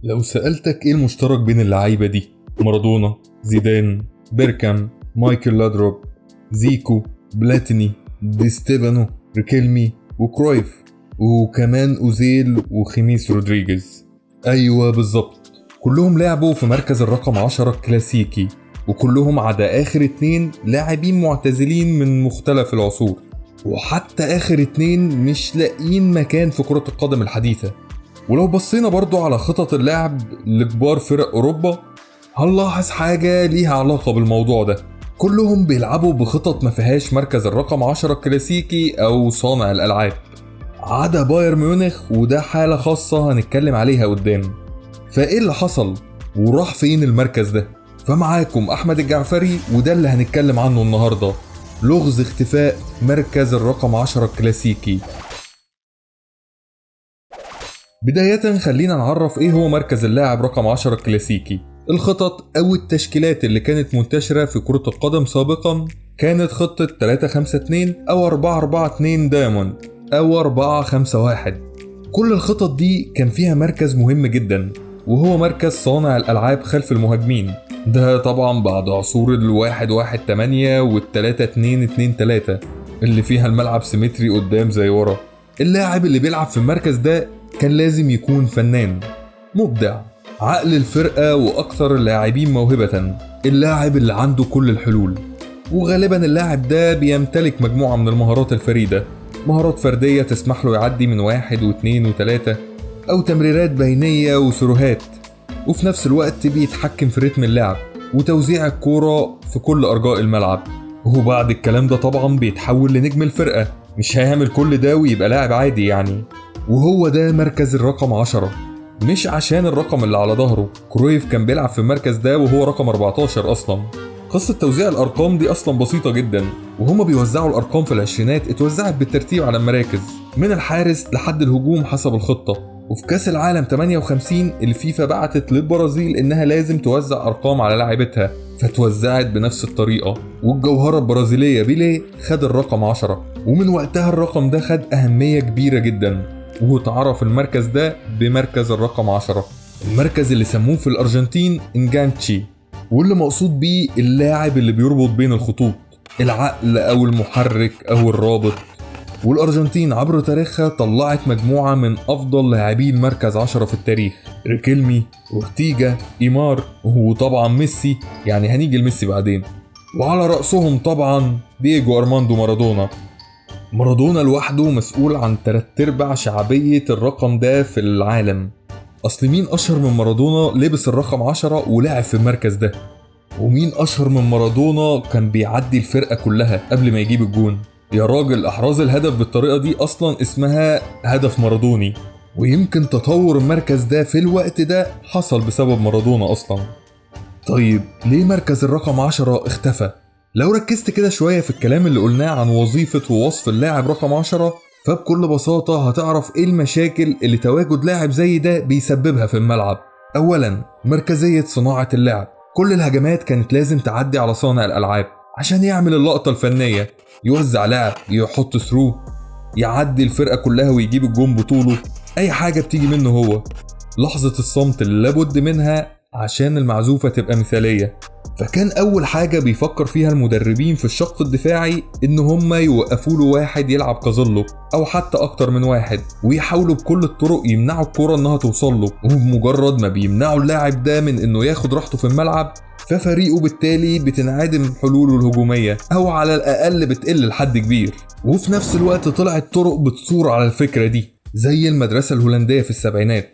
لو سألتك ايه المشترك بين اللعيبة دي؟ مارادونا، زيدان، بيركام، مايكل لادروب، زيكو، بلاتيني، دي ستيفانو، ريكيلمي وكرويف، وكمان أوزيل وخيميس رودريجيز. أيوة بالظبط، كلهم لعبوا في مركز الرقم 10 الكلاسيكي، وكلهم عدا آخر 2 لاعبين معتزلين من مختلف العصور، وحتى آخر 2 مش لاقيين مكان في كرة القدم الحديثة. ولو بصينا برضو على خطط اللعب لكبار فرق أوروبا هنلاحظ حاجة ليها علاقة بالموضوع ده. كلهم بيلعبوا بخطط ما فيهاش مركز الرقم 10 الكلاسيكي أو صانع الألعاب، عدا بايرن ميونخ، وده حالة خاصة هنتكلم عليها قدام. فإيه اللي حصل؟ وراح فين المركز ده؟ فمعاكم أحمد الجعفري، وده اللي هنتكلم عنه النهاردة، لغز اختفاء مركز الرقم 10 الكلاسيكي. بداية خلينا نعرف ايه هو مركز اللاعب رقم 10 الكلاسيكي. الخطط او التشكيلات اللي كانت منتشرة في كرة القدم سابقا كانت خطة 3-5-2 او 4-4-2 دايموند او 4-5-1. كل الخطط دي كان فيها مركز مهم جدا، وهو مركز صانع الالعاب خلف المهاجمين. ده طبعا بعد عصور 1-1-8 وال3-2-2-3 اللي فيها الملعب سيمتري قدام زي ورا. اللاعب اللي بيلعب في المركز ده كان لازم يكون فنان مبدع، عقل الفرقة وأكثر اللاعبين موهبة، اللاعب اللي عنده كل الحلول. وغالبا اللاعب ده بيمتلك مجموعة من المهارات الفريدة، مهارات فردية تسمح له يعدي من 1 و2 و3، أو تمريرات بينية وسروهات، وفي نفس الوقت بيتحكم في رتم اللعب وتوزيع الكورة في كل أرجاء الملعب. وبعد الكلام ده طبعا بيتحول لنجم الفرقة، مش هيعمل كل ده ويبقى لاعب عادي يعني. وهو ده مركز الرقم 10، مش عشان الرقم اللي على ظهره. كرويف كان بيلعب في المركز ده وهو رقم 14 أصلا. قصة توزيع الأرقام دي أصلا بسيطة جدا، وهما بيوزعوا الأرقام في العشرينات اتوزعت بالترتيب على المراكز من الحارس لحد الهجوم حسب الخطة. وفي كاس العالم 58 الفيفا بعتت للبرازيل إنها لازم توزع أرقام على لاعبتها، فتوزعت بنفس الطريقة. والجوهرة البرازيلية بيليه خد الرقم 10، ومن وقتها الرقم ده خد أهمية كبيرة جدا، واتعرف المركز ده بمركز الرقم 10. المركز اللي سموه في الأرجنتين انجانتشي، واللي مقصود بيه اللاعب اللي بيربط بين الخطوط، العقل أو المحرك أو الرابط. والأرجنتين عبر تاريخها طلعت مجموعة من أفضل لاعبين مركز 10 في التاريخ: ريكيلمي، أورتيجا، إيمار، وطبعا ميسي، يعني هنيجي لميسي بعدين. وعلى رأسهم طبعا دييجو أرماندو مارادونا. مارادونا لوحده مسؤول عن 3/4 شعبية الرقم ده في العالم. أصل مين أشهر من مارادونا لبس الرقم 10 ولعب في المركز ده؟ ومين أشهر من مارادونا كان بيعدي الفرقة كلها قبل ما يجيب الجون؟ يا راجل، أحراز الهدف بالطريقة دي أصلا اسمها هدف مارادوني. ويمكن تطور المركز ده في الوقت ده حصل بسبب مارادونا أصلا. طيب ليه مركز الرقم 10 اختفى؟ لو ركزت كده شوية في الكلام اللي قلناه عن وظيفة ووصف اللاعب رقم 10، فبكل بساطة هتعرف ايه المشاكل اللي تواجد لاعب زي ده بيسببها في الملعب. اولا، مركزية صناعة اللعب. كل الهجمات كانت لازم تعدي على صانع الألعاب عشان يعمل اللقطة الفنية، يوزع لعب، يحط ثرو، يعدي الفرقة كلها ويجيب الجون بطوله، اي حاجة بتيجي منه هو. لحظة الصمت اللي لابد منها عشان المعزوفة تبقى مثالية. فكان أول حاجة بيفكر فيها المدربين في الشق الدفاعي إن هم يوقفوا له واحد يلعب كظله، أو حتى أكتر من واحد، ويحاولوا بكل الطرق يمنعوا الكرة إنها توصل له. وبمجرد ما بيمنعوا اللاعب ده من إنه ياخد راحته في الملعب، ففريقه بالتالي بتنعدم حلوله الهجومية، أو على الأقل بتقل لحد كبير. وفي نفس الوقت طلعت طرق بتصور على الفكرة دي، زي المدرسة الهولندية في السبعينات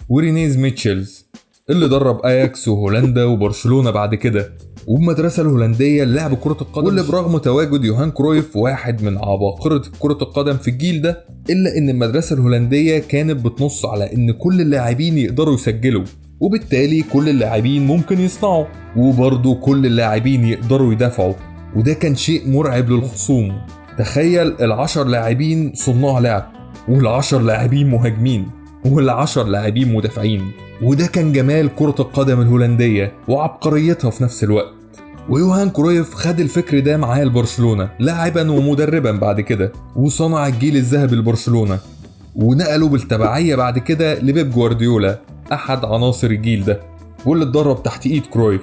ورينيز ميتشلز اللي درب اياكس وهولندا وبرشلونة بعد كده. والمدرسة الهولندية لعب كرة القدم، واللي برغم تواجد يوهان كرويف واحد من عباقرة كرة القدم في الجيل ده، إلا إن المدرسة الهولندية كانت بتنص على إن كل اللاعبين يقدروا يسجلوا، وبالتالي كل اللاعبين ممكن يصنعوا، وبرضه كل اللاعبين يقدروا يدافعوا. وده كان شيء مرعب للخصوم. تخيل 10 لاعبين صناع لعب، وال10 لاعبين مهاجمين، وال10 لاعبين مدافعين. وده كان جمال كرة القدم الهولندية وعبقريتها في نفس الوقت. ويوهان كرويف خد الفكر ده معاه لبرشلونة لاعبا ومدربا بعد كده، وصنع الجيل الذهبي لبرشلونة، ونقلوا بالتبعية بعد كده لبيب جوارديولا أحد عناصر الجيل ده واللي اتدرب تحت إيد كرويف.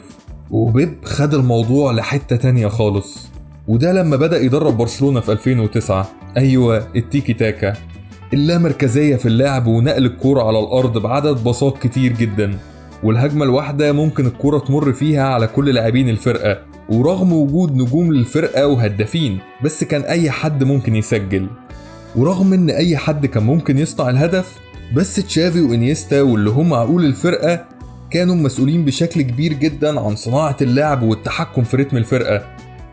وبيب خد الموضوع لحتة تانية خالص، وده لما بدأ يدرب برشلونة في 2009. أيوة، التيكي تاكا، اللامركزية في اللعب ونقل الكرة على الأرض بعدد باصات كتير جدا، والهجمة الواحدة ممكن الكرة تمر فيها على كل لاعبين الفرقة، ورغم وجود نجوم للفرقة وهدافين بس كان أي حد ممكن يسجل. ورغم إن أي حد كان ممكن يصنع الهدف، بس تشافي وإنيستا واللي هم عقول الفرقة كانوا مسؤولين بشكل كبير جدا عن صناعة اللعب والتحكم في رتم الفرقة،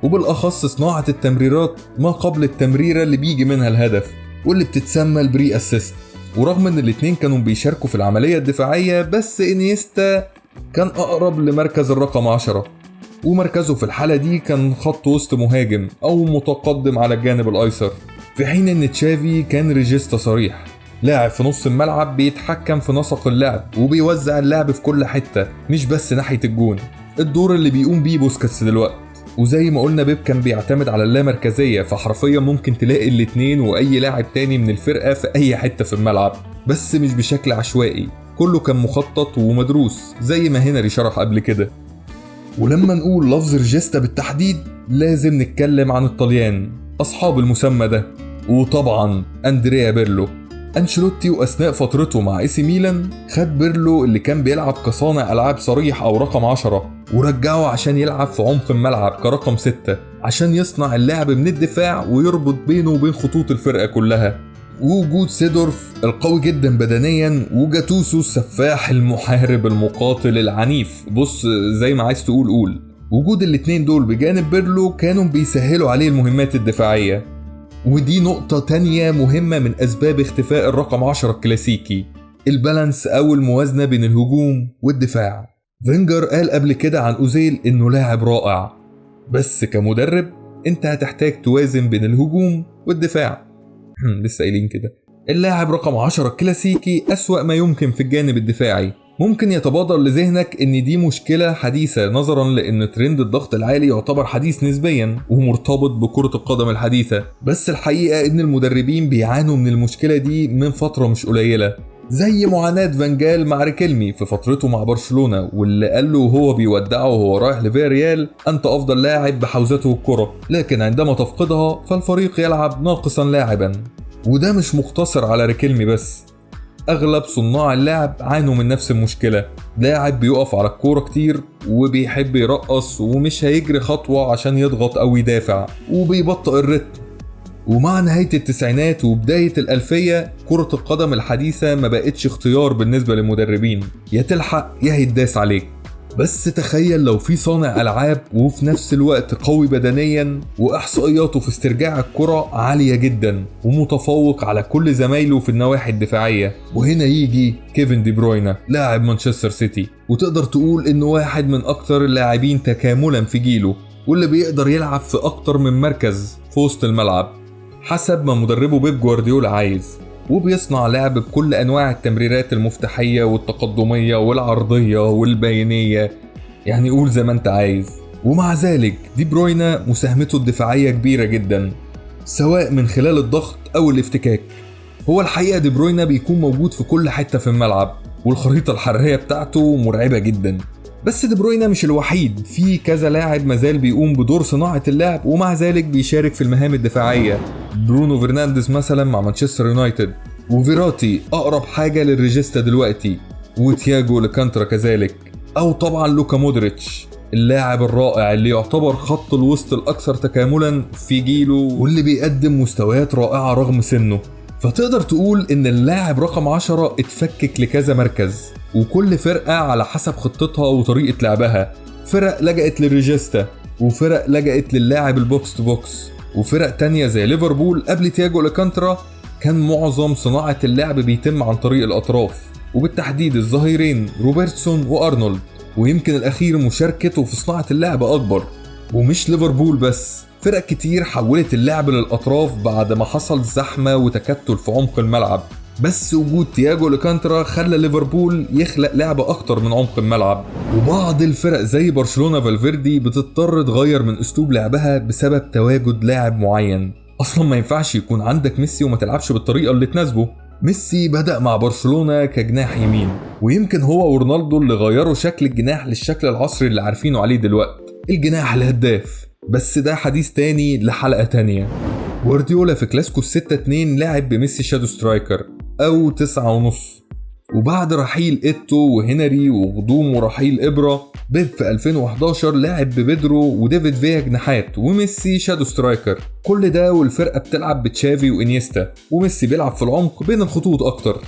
وبالأخص صناعة التمريرات ما قبل التمريرة اللي بيجي منها الهدف واللي بتتسمى البري أسيست. ورغم ان الاتنين كانوا بيشاركوا في العملية الدفاعية، بس إنيستا كان أقرب لمركز الرقم 10، ومركزه في الحالة دي كان خط وسط مهاجم أو متقدم على الجانب الأيسر، في حين ان تشافي كان ريجيستا صريح، لاعب في نص الملعب بيتحكم في نسق اللعب وبيوزع اللعب في كل حتة مش بس ناحية الجون، الدور اللي بيقوم بيه بوسكاتس دلوقتي. وزي ما قلنا بيب كان بيعتمد على اللامركزية، فحرفيا ممكن تلاقي الاتنين واي لاعب تاني من الفرقة في اي حتة في الملعب، بس مش بشكل عشوائي، كله كان مخطط ومدروس زي ما هنري شرح قبل كده. ولما نقول لفظ ريجيستا بالتحديد لازم نتكلم عن الطليان اصحاب المسمى ده، وطبعا اندريا بيرلو. أنشيلوتي وأثناء فترته مع إي سي ميلان خد بيرلو اللي كان بيلعب كصانع ألعاب صريح أو رقم 10، ورجعه عشان يلعب في عمق الملعب كرقم 6 عشان يصنع اللعب من الدفاع ويربط بينه وبين خطوط الفرقة كلها. ووجود سيدورف القوي جدا بدنيا وجاتوسو السفاح المحارب المقاتل العنيف، بص زي ما عايز تقول قول، وجود الاتنين دول بجانب بيرلو كانوا بيسهلوا عليه المهمات الدفاعية. ودي نقطة تانية مهمة من أسباب اختفاء الرقم 10 الكلاسيكي، البالانس أو الموازنة بين الهجوم والدفاع. فينجر قال قبل كده عن أوزيل إنه لاعب رائع، بس كمدرب أنت هتحتاج توازن بين الهجوم والدفاع. لسه قايلين كده. اللاعب رقم 10 الكلاسيكي أسوأ ما يمكن في الجانب الدفاعي. ممكن يتبادر لذهنك ان دي مشكلة حديثة نظرا لان ترند الضغط العالي يعتبر حديث نسبيا ومرتبط بكرة القدم الحديثة، بس الحقيقة ان المدربين بيعانوا من المشكلة دي من فترة مش قليلة، زي معاناة فانجال مع ريكيلمي في فترته مع برشلونة، واللي قال له وهو بيودعه وهو رايح لفياريال: انت افضل لاعب بحوزته الكرة، لكن عندما تفقدها فالفريق يلعب ناقصا لاعبا. وده مش مقتصر على ريكيلمي بس، اغلب صناع اللعب عانوا من نفس المشكلة، لاعب بيقف على الكورة كتير وبيحب يرقص ومش هيجري خطوة عشان يضغط او يدافع وبيبطئ الرتم. ومع نهاية التسعينات وبداية الألفية كرة القدم الحديثة ما بقتش اختيار بالنسبة للمدربين، يا تلحق يا هيتداس عليك. بس تخيل لو في صانع ألعاب وفي نفس الوقت قوي بدنيا وإحصائياته في استرجاع الكرة عالية جدا ومتفوق على كل زمايله في النواحي الدفاعية. وهنا يجي كيفن دي بروينا لاعب مانشستر سيتي، وتقدر تقول إنه واحد من أكتر اللاعبين تكاملا في جيله، واللي بيقدر يلعب في أكتر من مركز في وسط الملعب حسب ما مدربه بيب جوارديولا عايز، وبيصنع لعب بكل أنواع التمريرات المفتاحية والتقدمية والعرضية والبينية، يعني قول زي ما انت عايز. ومع ذلك دي بروينا مساهمته الدفاعية كبيرة جدا سواء من خلال الضغط أو الافتكاك. هو الحقيقة دي بروينا بيكون موجود في كل حتة في الملعب، والخريطة الحرارية بتاعته مرعبة جدا. بس دي بروينا مش الوحيد، في كذا لاعب مازال بيقوم بدور صناعة اللعب ومع ذلك بيشارك في المهام الدفاعية. برونو فرنانديز مثلا مع مانشستر يونايتد، وفيراتي أقرب حاجة للريجيستا دلوقتي، وتياجو لكانترا كذلك، أو طبعا لوكا مودريتش اللاعب الرائع اللي يعتبر خط الوسط الأكثر تكاملا في جيله واللي بيقدم مستويات رائعة رغم سنه. فتقدر تقول إن اللاعب رقم 10 اتفكك لكذا مركز، وكل فرقة على حسب خطتها وطريقة لعبها. فرق لجأت للريجيستا، وفرق لجأت للاعب البوكس تو بوكس، وفرق تانية زي ليفربول قبل تياجو لكانترا كان معظم صناعة اللعب بيتم عن طريق الأطراف، وبالتحديد الظهيرين روبرتسون وأرنولد، ويمكن الأخير مشاركته في صناعة اللعب أكبر. ومش ليفربول بس، فرق كتير حولت اللعب للأطراف بعد ما حصل زحمة وتكتل في عمق الملعب، بس وجود تياجو لكانترا خلى ليفربول يخلق لعبة أكتر من عمق الملعب. وبعض الفرق زي برشلونة فالفيردي بتضطر تغير من أسلوب لعبها بسبب تواجد لاعب معين. أصلا ما ينفعش يكون عندك ميسي وما تلعبش بالطريقة اللي تناسبه، ميسي بدأ مع برشلونة كجناح يمين، ويمكن هو ورونالدو اللي غيروا شكل الجناح للشكل العصري اللي عارفينه عليه دلوقتي، الجناح الهداف. بس ده حديث تاني لحلقة تانية. جوارديولا في كلاسيكو 6-2 لعب بميسي شادو سترايكر أو 9.5، وبعد رحيل إيتو وهنري وغضوم ورحيل إبرا، بيب في 2011 لعب ببيدرو وديفيد فيا جناحات وميسي شادو سترايكر. كل ده والفرقة بتلعب بتشافي وإنيستا، وميسي بيلعب في العمق بين الخطوط أكتر،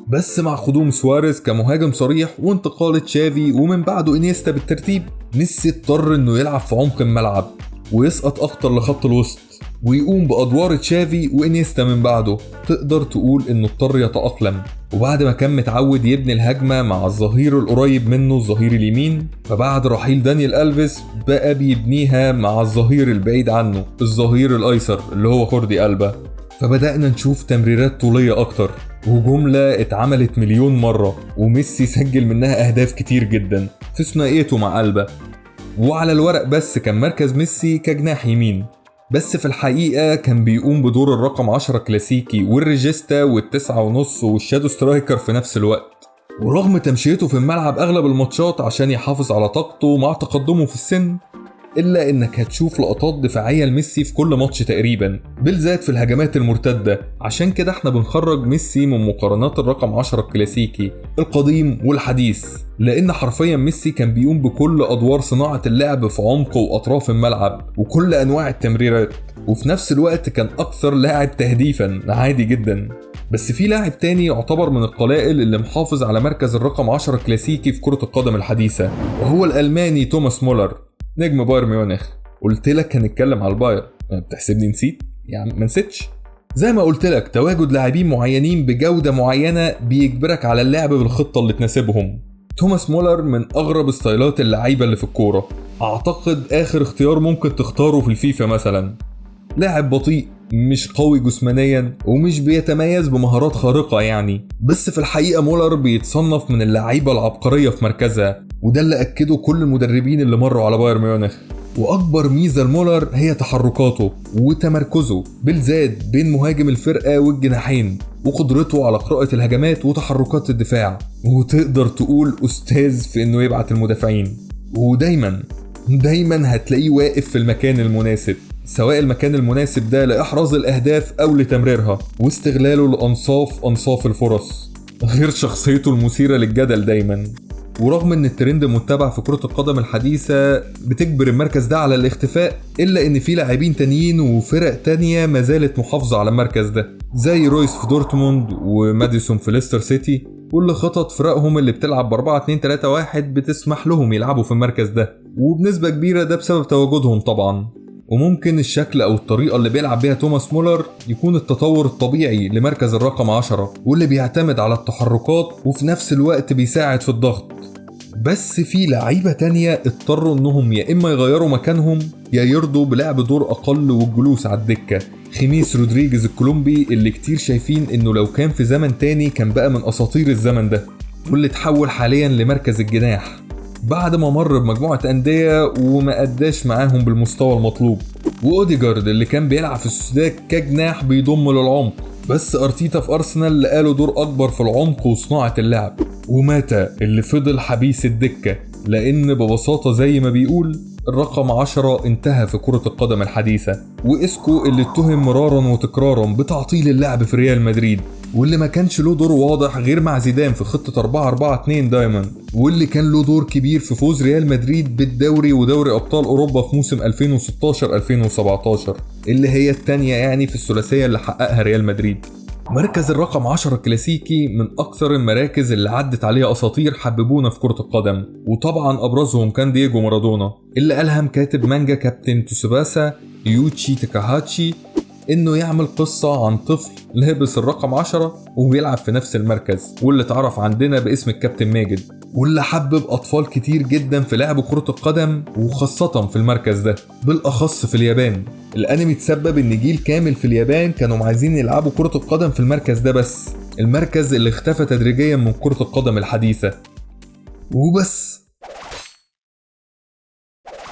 بس مع قدوم سواريز كمهاجم صريح وانتقال تشافي ومن بعده إنيستا بالترتيب، ميسي اضطر إنه يلعب في عمق الملعب ويسقط أكتر لخط الوسط ويقوم بأدوار تشافي وإنيستا من بعده. تقدر تقول إنه اضطر يتأقلم، وبعد ما كان متعود يبني الهجمة مع الظهير القريب منه الظهير اليمين، فبعد رحيل دانيال ألفيس بقى بيبنيها مع الظهير البعيد عنه الظهير الأيسر اللي هو خوردي ألبا. فبدأنا نشوف تمريرات طولية أكتر وجملة اتعملت مليون مرة، وميسي سجل منها أهداف كتير جدا في ثنائيته مع ألبا. وعلى الورق بس كان مركز ميسي كجناح يمين، بس في الحقيقة كان بيقوم بدور الرقم 10 كلاسيكي والريجيستا وال9.5 والشادو سترايكر في نفس الوقت. ورغم تمشيته في الملعب أغلب الماتشات عشان يحافظ على طاقته مع تقدمه في السن، إلا إنك هتشوف لقطات دفاعية لميسي في كل ماتش تقريبا، بالذات في الهجمات المرتدة. عشان كده احنا بنخرج ميسي من مقارنات الرقم 10 الكلاسيكي القديم والحديث، لأن حرفيا ميسي كان بيقوم بكل أدوار صناعة اللعب في عمق وأطراف الملعب وكل أنواع التمريرات، وفي نفس الوقت كان أكثر لاعب تهديفا عادي جدا. بس في لاعب تاني يعتبر من القلائل اللي محافظ على مركز الرقم 10 الكلاسيكي في كرة القدم الحديثة، وهو الألماني توماس مولر نجم بايرن ميونخ. قلت لك هنتكلم على البايرن، بتحسبني نسيت؟ يعني ما نسيتش. زي ما قلت لك تواجد لاعبين معينين بجودة معينة بيجبرك على اللعب بالخطة اللي تناسبهم. توماس مولر من أغرب ستايلات اللعيبة اللي في الكورة، أعتقد آخر اختيار ممكن تختاره في الفيفا مثلا. لاعب بطيء، مش قوي جسمانيا ومش بيتميز بمهارات خارقة يعني، بس في الحقيقة مولر بيتصنف من اللعيبة العبقرية في مركزها، وده اللي أكده كل المدربين اللي مروا على بايرن ميونخ. وأكبر ميزة لمولر هي تحركاته وتمركزه بالذات بين مهاجم الفرقة والجناحين، وقدرته على قراءة الهجمات وتحركات الدفاع، وتقدر تقول أستاذ في إنه يبعت المدافعين. ودايما هتلاقيه واقف في المكان المناسب، سواء المكان المناسب ده لإحراز الأهداف أو لتمريرها واستصغلاله لأنصاف الفرص، غير شخصيته المثيرة للجدل دايما. ورغم ان الترند متبع في كرة القدم الحديثة بتجبر المركز ده على الاختفاء، الا ان في لاعبين تانيين وفرق تانية ما زالت محافظة على المركز ده، زي رويس في دورتموند وماديسون في ليستر سيتي، واللي خطط فرقهم اللي بتلعب ب4-2-3-1 بتسمح لهم يلعبوا في المركز ده، وبنسبة كبيرة ده بسبب تواجدهم طبعا. وممكن الشكل او الطريقة اللي بيلعب بيها توماس مولر يكون التطور الطبيعي لمركز الرقم 10، واللي بيعتمد على التحركات وفي نفس الوقت بيساعد في الضغط. بس في لعيبة تانية اضطروا انهم يا اما يغيروا مكانهم يا يرضوا بلعب دور اقل والجلوس على الدكة. خيميس رودريجيز الكولومبي اللي كتير شايفين انه لو كان في زمن تاني كان بقى من اساطير الزمن ده، واللي اتحول حاليا لمركز الجناح بعد ما مر بمجموعة أندية وما أداش معاهم بالمستوى المطلوب. وأوديجارد اللي كان بيلعب في السوداك كجناح بيضم للعمق، بس أرتيتا في أرسنال لقاله دور أكبر في العمق وصناعة اللعب. وماتا اللي فضل حبيس الدكة، لأن ببساطة زي ما بيقول الرقم 10 انتهى في كرة القدم الحديثة. وإسكو اللي اتهم مرارا وتكرارا بتعطيل اللعب في ريال مدريد، واللي ما كانش له دور واضح غير مع زيدان في خطة 4-4-2 دايما، واللي كان له دور كبير في فوز ريال مدريد بالدوري ودوري أبطال أوروبا في موسم 2016-2017 اللي هي التانية يعني في الثلاثية اللي حققها ريال مدريد. مركز الرقم 10 الكلاسيكي من أكثر المراكز اللي عدت عليها أساطير حببونا في كرة القدم، وطبعا أبرزهم كان دييجو مارادونا، اللي ألهم كاتب مانجا كابتن تسوباسا يوتشي تاكاهاتشي إنه يعمل قصة عن طفل لابس الرقم 10 وبيلعب في نفس المركز، واللي اتعرف عندنا باسم الكابتن ماجد، واللي حبب أطفال كتير جدا في لعب كرة القدم وخاصة في المركز ده، بالأخص في اليابان. الأنمي تسبب إن جيل كامل في اليابان كانوا عايزين يلعبوا كرة القدم في المركز ده، بس المركز اللي اختفى تدريجيا من كرة القدم الحديثة. وبس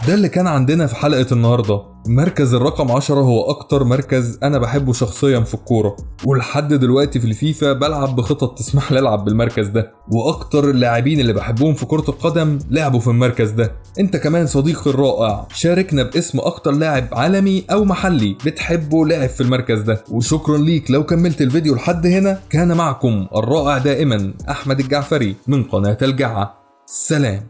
ده اللي كان عندنا في حلقة النهاردة. مركز الرقم 10 هو أكتر مركز أنا بحبه شخصيا في الكورة، ولحد دلوقتي في الفيفا بلعب بخطط تسمح لي ألعب بالمركز ده، وأكتر اللاعبين اللي بحبهم في كرة القدم لعبوا في المركز ده. أنت كمان صديقي الرائع شاركنا باسم أكتر لاعب عالمي أو محلي بتحبه لعب في المركز ده. وشكرا ليك لو كملت الفيديو لحد هنا. كان معكم الرائع دائما أحمد الجعفري من قناة الجعة. سلام.